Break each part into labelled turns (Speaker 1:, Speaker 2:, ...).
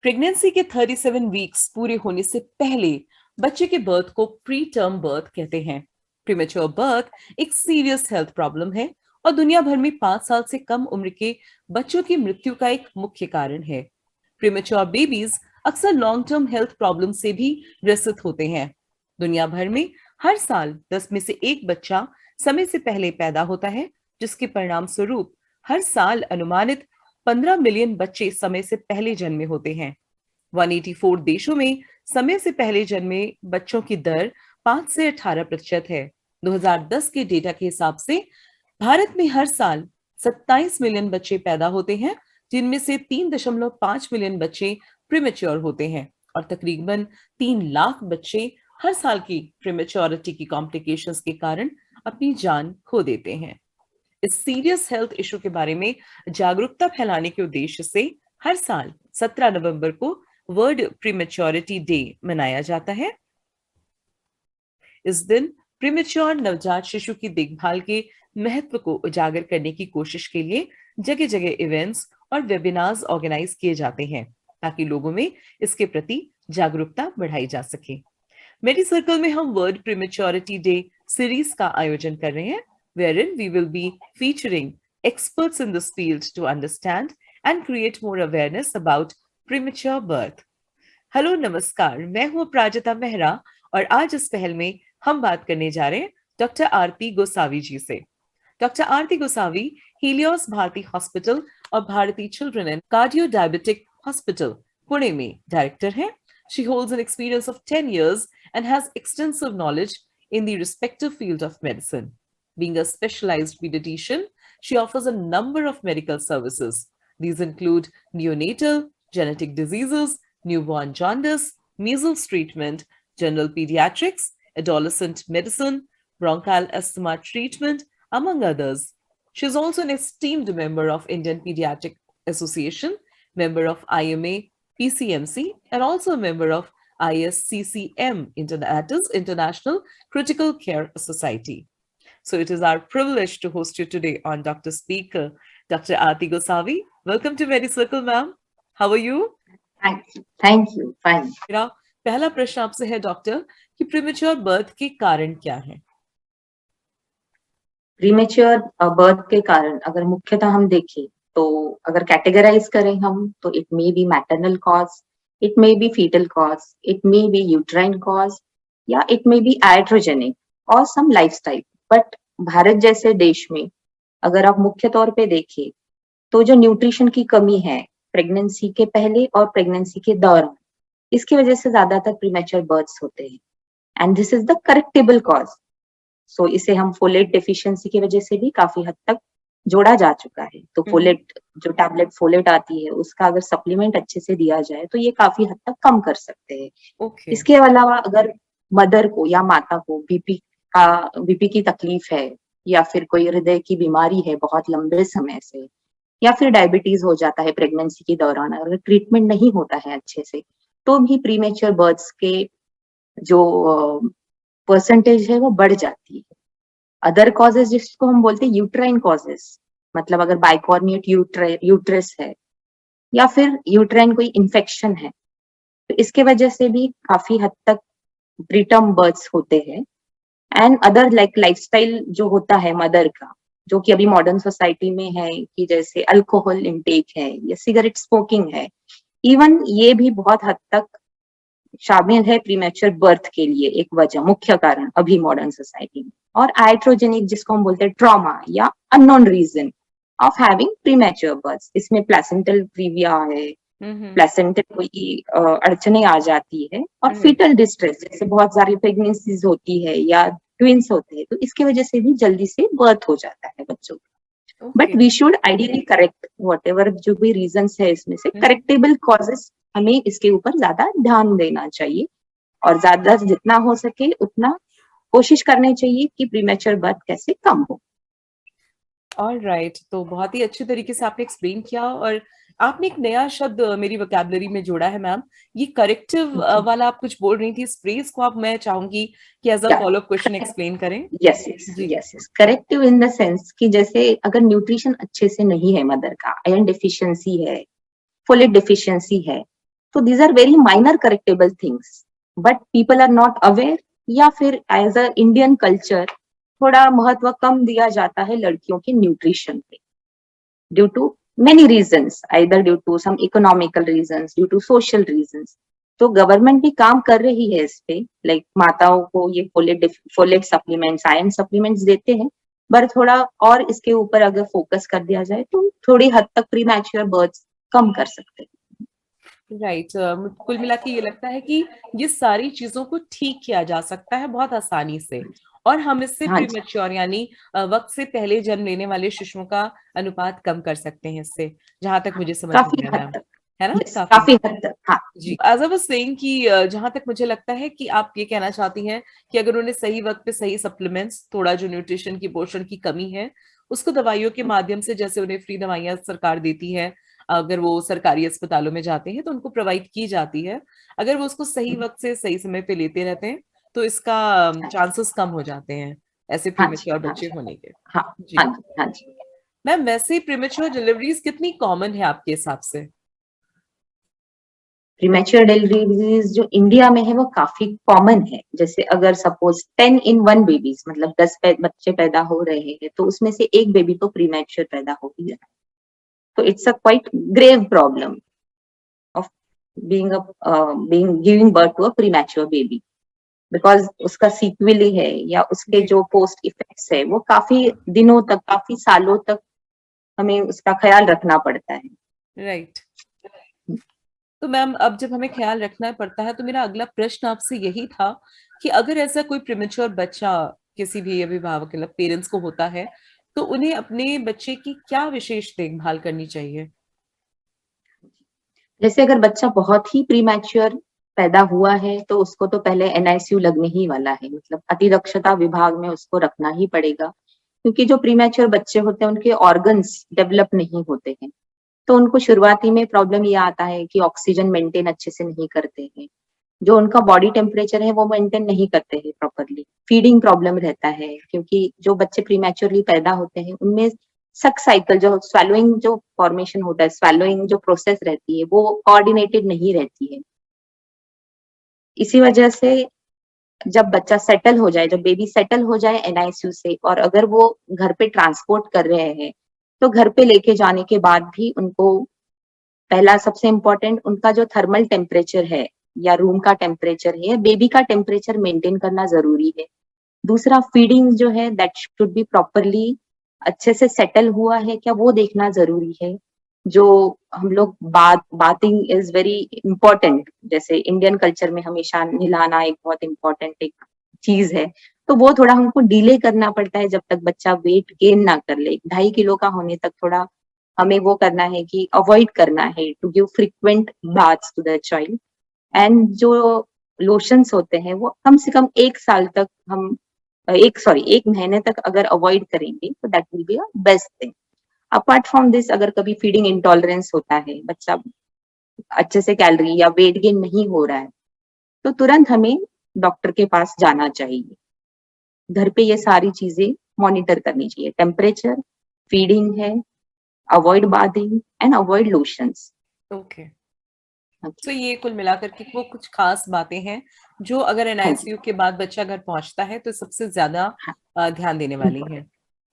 Speaker 1: Pregnancy के 37 weeks पूरे होने से पहले बच्चे के बर्थ को प्री टर्म बर्थ कहते हैं। प्रीमेच्योर बर्थ एक सीरियस हेल्थ प्रॉब्लम है और दुनिया भर में 5 साल से कम उम्र के बच्चों की मृत्यु का एक मुख्य कारण है। प्रीमेच्योर बेबीज अक्सर लॉन्ग टर्म हेल्थ प्रॉब्लम से भी ग्रसित होते हैं। दुनिया भर में हर साल 10 में से एक बच्चा समय से पहले पैदा होता है, जिसके परिणाम स्वरूप हर साल अनुमानित 15 मिलियन बच्चे समय से पहले जन्मे होते हैं। 184 देशों में समय से पहले जन्मे बच्चों की दर 5 से 18% है। 2010 के डेटा के हिसाब से भारत में हर साल 27 मिलियन बच्चे पैदा होते हैं, जिनमें से 3.5 मिलियन बच्चे प्रीमेच्योर होते हैं और तकरीबन 3 लाख बच्चे हर साल की प्रीमेच्योरिटी की कॉम्प्लिकेशंस के कारण अपनी जान खो देते हैं। इस सीरियस हेल्थ इशू के बारे में जागरूकता फैलाने के उद्देश्य से हर साल 17 नवंबर को वर्ल्ड प्रीमेच्योरिटी डे मनाया जाता है। इस दिन प्रीमेच्योर नवजात शिशु की देखभाल के महत्व को उजागर करने की कोशिश के लिए जगह जगह इवेंट्स और वेबिनार्स ऑर्गेनाइज किए जाते हैं, ताकि लोगों में इसके प्रति जागरूकता बढ़ाई जा सके। मेडी सर्कल में हम वर्ल्ड प्रीमेच्योरिटी डे सीरीज का आयोजन कर रहे हैं, wherein we will be featuring experts in this field to understand and create more awareness about premature birth. Hello नमस्कार, मैं हूं प्राजता मेहरा और आज इस पहल में हम बात करने जा रहे हैं डॉक्टर आरती गोसावी जी से। Doctor Aarti Gosavi Helios Bharati hospital और Bharati children and cardio diabetic hospital Pune में डायरेक्टर हैं। She holds an experience of 10 years and has extensive knowledge in the respective field of medicine. Being a specialized pediatrician, she offers a number of medical services. These include neonatal, genetic diseases, newborn jaundice, measles treatment, general pediatrics, adolescent medicine, bronchial asthma treatment, among others. She is also an esteemed member of Indian Pediatric Association, member of IMA PCMC, and also a member of ISCCM, that is International Critical Care Society. So it is our privilege to host you today on Dr. Speaker, Dr. Aarti Gosavi. Welcome to MediCircle, ma'am. How are you?
Speaker 2: Thank you. Fine.
Speaker 1: मेरा पहला प्रश्न आपसे है doctor कि premature birth के कारण क्या है?
Speaker 2: प्रीमेच्योर बर्थ के कारण अगर मुख्यतः हम देखें तो अगर कैटेगराइज करें हम तो it may be maternal cause, it may be fetal cause, it may be uterine cause या इट मे बी आइट्रोजेनिक और सम लाइफस्टाइल। बट भारत जैसे देश में अगर आप मुख्य तौर पे देखें तो जो न्यूट्रिशन की कमी है प्रेगनेंसी के पहले और प्रेगनेंसी के दौरान, इसकी वजह से ज्यादातर प्रीमेच्योर बर्थ्स होते हैं and this is the correctable cause. So इसे हम फोलेट डेफिशिएंसी की वजह से भी काफी हद तक जोड़ा जा चुका है। तो फोलेट जो टैबलेट फोलेट आती है उसका अगर सप्लीमेंट अच्छे से दिया जाए तो ये काफी हद तक कम कर सकते हैं। इसके अलावा अगर मदर को या माता को बीपी की तकलीफ है या फिर कोई हृदय की बीमारी है बहुत लंबे समय से या फिर डायबिटीज हो जाता है प्रेगनेंसी के दौरान, अगर ट्रीटमेंट नहीं होता है अच्छे से तो भी प्रीमेच्योर बर्थ्स के जो परसेंटेज है वो बढ़ जाती है। अदर कॉजेज जिसको हम बोलते हैं यूट्राइन कॉजेज, मतलब अगर बाइकॉर्निएट यूट्रस है या फिर यूट्राइन कोई इन्फेक्शन है तो इसके वजह से भी काफी हद तक प्रीटर्म बर्थ्स होते हैं। एंड अदर लाइक लाइफस्टाइल जो होता है मदर का, जो कि अभी मॉडर्न सोसाइटी में है कि जैसे अल्कोहल इंटेक है या सिगरेट स्मोकिंग है, इवन ये भी बहुत हद तक शामिल है प्रीमेच्योर बर्थ के लिए एक वजह, मुख्य कारण अभी मॉडर्न सोसाइटी में। और आइट्रोजेनिक जिसको हम बोलते हैं ट्रॉमा या unknown reason of having premature birth, इसमें प्लेसेंटल प्रीविया है, प्लेसेंटल कोई अड़चने आ जाती है और फीटल डिस्ट्रेस जैसे बहुत सारी प्रेगनेंसीज होती है या ट्विंस होते हैं तो इसके वजह से भी जल्दी से बर्थ हो जाता है बच्चों का। But we should ideally correct whatever जो भी रीजंस है इसमें से करेक्टेबल कॉजेस, हमें इसके ऊपर ज्यादा ध्यान देना चाहिए और ज्यादा जितना हो सके उतना कोशिश करनी चाहिए कि प्रीमेच्योर बर्थ कैसे कम हो।
Speaker 1: ऑलराइट, तो बहुत ही अच्छे तरीके से आपने एक्सप्लेन किया और आपने एक नया शब्द मेरी वोकैबुलरी में जोड़ा है मैम, ये करेक्टिव वाला आप कुछ बोल रही थी, इस फ्रेज को आप मैं चाहूंगी कि as a follow up question explain करें।
Speaker 2: Yes, corrective in the sense कि जैसे अगर न्यूट्रिशन अच्छे से नहीं है मदर का, आयरन डेफिशिएंसी है, फोलेट डेफिशिएंसी है, तो these are very minor correctable things, but people are not aware, या फिर एज अ इंडियन कल्चर थोड़ा महत्व कम दिया जाता है लड़कियों के न्यूट्रिशन पे, due to many reasons, either due to some economical reasons, due to social reasons. तो गवर्नमेंट भी काम कर रही है इस पे, लाइक माताओं को ये फोलेट सप्लीमेंट्स, आयरन सप्लीमेंट्स देते हैं, पर थोड़ा और इसके ऊपर अगर फोकस कर दिया जाए तो थोड़ी हद तक प्री मैच्योर बर्थ कम कर सकते हैं।
Speaker 1: राइट। कुल मिला के ये लगता है कि ये सारी चीजों को ठीक किया जा सकता है बहुत आसानी से, और हम इससे
Speaker 2: हाँ जी,
Speaker 1: प्रीमेच्योर यानी वक्त से पहले जन्म लेने वाले शिशुओं का अनुपात कम कर सकते हैं इससे, जहां तक मुझे समझ में
Speaker 2: काफी
Speaker 1: आया
Speaker 2: हद
Speaker 1: मैम।
Speaker 2: तक,
Speaker 1: है ना,
Speaker 2: यस
Speaker 1: काफी।
Speaker 2: काफी हद तक, हाँ
Speaker 1: जी, एज आई वाज सेइंग कि जहां तक मुझे लगता है कि आप ये कहना चाहती हैं कि अगर उन्हें सही वक्त पे सही सप्लीमेंट्स, थोड़ा जो न्यूट्रिशन की पोषण की कमी है उसको दवाइयों के माध्यम से, जैसे उन्हें फ्री दवाइयां सरकार देती है, अगर वो सरकारी अस्पतालों में जाते हैं तो उनको प्रोवाइड की जाती है, अगर वो उसको सही वक्त से सही समय पे लेते रहते हैं तो इसका चांसेस कम हो जाते हैं ऐसे
Speaker 2: हाँ जी,
Speaker 1: प्रीमेच्योर
Speaker 2: हाँ
Speaker 1: बच्चे
Speaker 2: जी,
Speaker 1: होने के।
Speaker 2: हाँ हाँ
Speaker 1: जी
Speaker 2: जी, हाँ जी।
Speaker 1: मैम, वैसे प्रीमेच्योर डिलीवरीज कितनी कॉमन है आपके हिसाब से?
Speaker 2: प्रीमेच्योर डिलीवरीज जो इंडिया में है वो काफी कॉमन है। जैसे अगर सपोज 10 in 1 बेबीज, मतलब 10 बच्चे पैदा हो रहे हैं, तो उसमें से एक बेबी तो प्रीमेच्योर पैदा हो ही रहा है। तो it's a quite grave problem of being giving birth to a premature baby, because उसका सीक्वली है या उसके
Speaker 1: जी।
Speaker 2: जो पोस्ट इफेक्ट्स है वो काफी दिनों तक, काफी सालों तक हमें उसका ख्याल रखना पड़ता है।
Speaker 1: राइट। तो मैम, अब जब हमें ख्याल रखना पड़ता है तो मेरा अगला प्रश्न आपसे यही था कि अगर ऐसा कोई प्रीमेच्योर बच्चा किसी भी अभिभावक मतलब पेरेंट्स को होता है तो उन्हें अपने बच्चे की क्या विशेष देखभाल करनी चाहिए?
Speaker 2: जैसे अगर बच्चा बहुत ही प्रीमैच्योर पैदा हुआ है तो उसको तो पहले एनआईसीयू लगने ही वाला है, मतलब अतिदक्षता विभाग में उसको रखना ही पड़ेगा, क्योंकि जो प्रीमैच्योर बच्चे होते हैं उनके ऑर्गन्स डेवलप नहीं होते हैं। तो उनको शुरुआती में प्रॉब्लम ये आता है कि ऑक्सीजन मेंटेन अच्छे से नहीं करते हैं, जो उनका बॉडी टेम्परेचर है वो मेंटेन नहीं करते हैं प्रॉपरली, फीडिंग प्रॉब्लम रहता है, क्योंकि जो बच्चे प्रीमैच्योरली पैदा होते हैं उनमें सक साइकिल, जो स्वेलोइंग जो फॉर्मेशन होता है, स्वेलोइंग जो प्रोसेस रहती है वो कोऑर्डिनेटेड नहीं रहती है। इसी वजह से जब बच्चा सेटल हो जाए, जब बेबी सेटल हो जाए एनआईसीयू से, और अगर वो घर पे ट्रांसपोर्ट कर रहे हैं, तो घर पे लेके जाने के बाद भी उनको पहला सबसे इम्पोर्टेंट उनका जो थर्मल टेम्परेचर है या रूम का टेम्परेचर है, बेबी का टेम्परेचर मेंटेन करना जरूरी है। दूसरा, फीडिंग जो है दैट शुड बी प्रॉपरली, अच्छे से सेटल हुआ है क्या वो देखना जरूरी है। जो हम लोग बाथिंग इज वेरी इम्पोर्टेंट, जैसे इंडियन कल्चर में हमेशा नहलाना एक बहुत इम्पोर्टेंट एक चीज है, तो वो थोड़ा हमको डिले करना पड़ता है जब तक बच्चा वेट गेन ना कर ले। 2.5 किलो का होने तक थोड़ा हमें वो करना है कि अवॉइड करना है to give frequent baths to the child. And जो लोशंस होते हैं वो कम से कम 1 साल तक हम 1 महीने तक अगर अवॉइड करेंगे तो that will be a best thing. Apart from this, अगर कभी फीडिंग इंटॉलरेंस होता है, बच्चा अच्छे से कैलोरी या वेट गेन नहीं हो रहा है, तो तुरंत हमें डॉक्टर के पास जाना चाहिए। घर पे ये सारी चीजें मॉनिटर करनी चाहिए, टेम्परेचर, फीडिंग है, avoid bathing and avoid lotions.
Speaker 1: Okay. तो ये कुल मिलाकर के वो कुछ खास बातें हैं जो अगर
Speaker 2: हाँ जी,
Speaker 1: एनआईसीयू के बाद बच्चा घर पहुंचता है तो सबसे ज्यादा
Speaker 2: हाँ,
Speaker 1: ध्यान देने वाली है।
Speaker 2: इम्पोर्टेंट,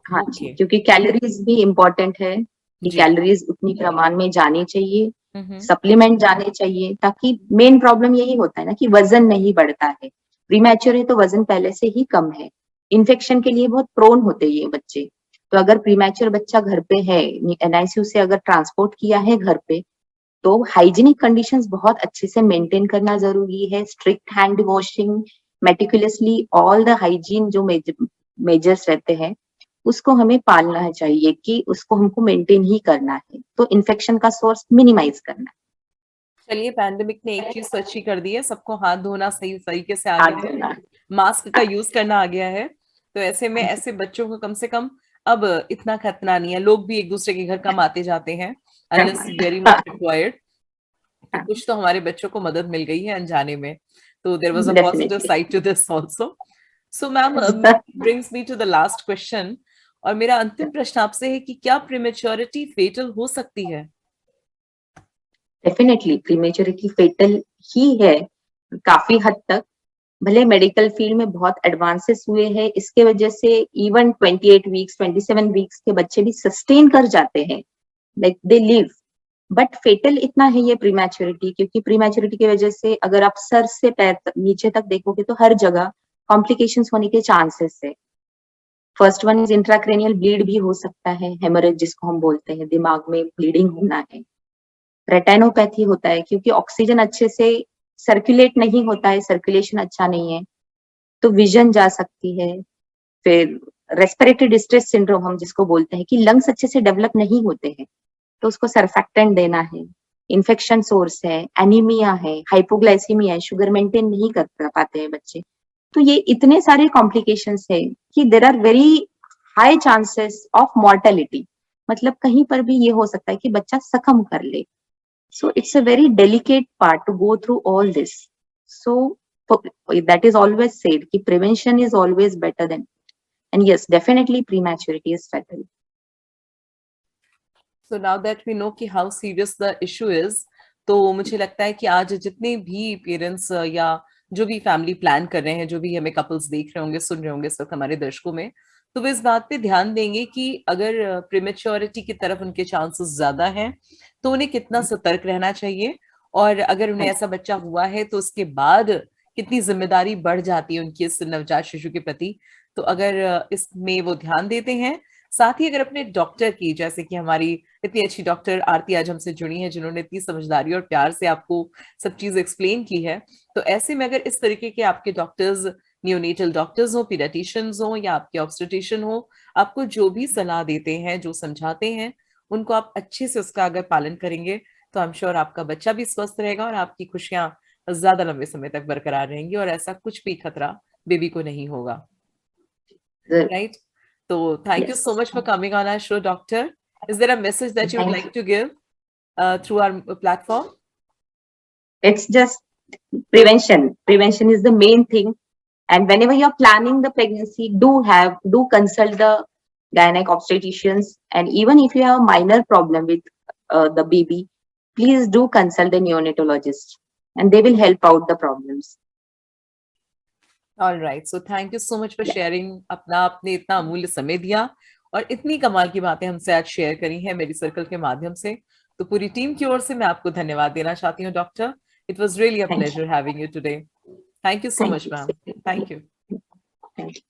Speaker 2: हाँ जी,
Speaker 1: ओके।
Speaker 2: क्योंकि कैलोरीज भी इम्पोर्टेंट है कि
Speaker 1: जी।
Speaker 2: कैलोरीज उतनी प्रमाण में जानी चाहिए,
Speaker 1: हम्म।
Speaker 2: सप्लीमेंट जाने चाहिए, ताकि मेन प्रॉब्लम यही होता है ना कि वजन नहीं बढ़ता है। प्रीमैच्योर है तो वजन पहले से ही कम है, इन्फेक्शन के लिए बहुत प्रोन होते हैं ये बच्चे। तो अगर प्रीमैच्योर बच्चा घर पे है, एनआईसीयू से अगर ट्रांसपोर्ट किया है घर पे, तो हाइजीनिक कंडीशंस बहुत अच्छे से मेंटेन करना जरूरी है। Strict hand washing, meticulously all the hygiene जो मेजर्स रहते हैं उसको हमें पालना चाहिए, कि उसको हमको मेंटेन ही करना है, तो इन्फेक्शन का सोर्स मिनिमाइज करना
Speaker 1: चलिए, पैंडेमिक ने एक चीज तो अच्छी कर दी है, सबको हाथ धोना सही तरीके से आ
Speaker 2: है,
Speaker 1: गया
Speaker 2: हाथ
Speaker 1: है,
Speaker 2: धोना।
Speaker 1: मास्क का यूज करना आ गया है। तो ऐसे में
Speaker 2: हाँ जी,
Speaker 1: ऐसे बच्चों को कम से कम अब इतना खतरा नहीं है, लोग भी एक दूसरे के घर कम आते जाते हैं अनलेस वेरी मच रिक्वायर्ड। तो कुछ तो हमारे बच्चों को मदद मिल गई है अनजाने में। तो there was a positive
Speaker 2: definitely.
Speaker 1: Side to this also. So ma'am, brings me to the last question, और मेरा अंतिम प्रश्न आपसे है कि क्या प्रीमेच्योरिटी फेटल हो सकती है?
Speaker 2: डेफिनेटली प्रीमेच्योरिटी फेटल ही है काफी हद तक। भले मेडिकल फील्ड में बहुत एडवांसेस हुए हैं, इसके वजह से इवन 28 वीक्स 27 वीक्स के बच्चे भी सस्टेन कर जाते हैं, like they live. But fetal इतना है ये प्रीमैच्योरिटी, क्योंकि प्रीमैच्योरिटी की वजह से अगर आप सर से पैर तक नीचे तक देखोगे तो हर जगह कॉम्प्लिकेशंस होने के चांसेस है। First one is intracranial bleed भी हो सकता है, हेमोरेज जिसको हम बोलते हैं, दिमाग में ब्लीडिंग होना है। रेटाइनोपैथी होता है क्योंकि ऑक्सीजन अच्छे से सर्कुलेट नहीं होता है, सर्कुलेशन अच्छा नहीं है, तो विजन जा सकती है। फिर रेस्पिरेटरी डिस्ट्रेस सिंड्रोम हम जिसको बोलते हैं कि लंग्स अच्छे से डेवलप नहीं होते हैं, तो उसको सर्फेक्टेंट देना है। इन्फेक्शन सोर्स है, एनीमिया है, हाइपोग्लाइसीमिया है, शुगर मेंटेन नहीं कर पाते हैं बच्चे। तो ये इतने सारे कॉम्प्लिकेशंस है कि there are very high chances of mortality, मतलब कहीं पर भी ये हो सकता है कि बच्चा सकम कर ले। So it's a very delicate part to go through all this. So that is always said कि prevention is always better than, and yes, definitely prematurity is fatal.
Speaker 1: So now that we know कि how serious the issue is, तो मुझे लगता है कि आज जितने भी पेरेंट्स या जो भी फैमिली प्लान कर रहे हैं, जो भी हमें कपल्स देख रहे होंगे, सुन रहे होंगे इस वक्त हमारे दर्शकों में, तो वे इस बात पे ध्यान देंगे कि अगर प्रीमेच्योरिटी की तरफ उनके चांसेस ज्यादा हैं तो उन्हें कितना सतर्क रहना चाहिए, और अगर उन्हें ऐसा बच्चा हुआ है तो उसके बाद कितनी जिम्मेदारी बढ़ जाती है उनकी इस नवजात शिशु के प्रति। तो अगर इसमें वो ध्यान देते हैं, साथ ही अगर अपने डॉक्टर की, जैसे कि हमारी इतनी अच्छी डॉक्टर आरती आज हमसे जुड़ी है जिन्होंने इतनी समझदारी और प्यार से आपको सब चीज एक्सप्लेन की है, तो ऐसे में अगर इस तरीके के आपके डॉक्टर्स, नियोनेटल डॉक्टर्स हो, पीडियाट्रिशियंस हो या आपके ऑब्स्टेट्रिशियन हो, आपको जो भी सलाह देते हैं, जो समझाते हैं, उनको आप अच्छे से उसका अगर पालन करेंगे तो आई एम श्योर आपका बच्चा भी स्वस्थ रहेगा और आपकी खुशियां ज्यादा लंबे समय तक बरकरार रहेंगी और ऐसा कुछ भी खतरा बेबी को नहीं होगा। Right? So thank you so
Speaker 2: Yes.
Speaker 1: much for coming on our show, Doctor. Is there a message that you would
Speaker 2: Thank
Speaker 1: like
Speaker 2: you.
Speaker 1: to give through our platform?
Speaker 2: It's just prevention. Prevention is the main thing. And whenever you're planning the pregnancy, do consult the gynec obstetricians. And even if you have a minor problem with the baby, please do consult the neonatologist, and they will help out the problems.
Speaker 1: All right. So thank you so much for
Speaker 2: Yeah.
Speaker 1: sharing अपना, आपने इतना अमूल्य समय दिया और इतनी कमाल की बातें हमसे आज शेयर करी हैं मेरी सर्कल के माध्यम से। तो पूरी टीम की ओर से मैं आपको धन्यवाद देना चाहती हूँ doctor. It was really a
Speaker 2: Thank you.
Speaker 1: pleasure having you today. Thank you so
Speaker 2: Thank
Speaker 1: much,
Speaker 2: you.
Speaker 1: ma'am. Thank you.
Speaker 2: Thank you.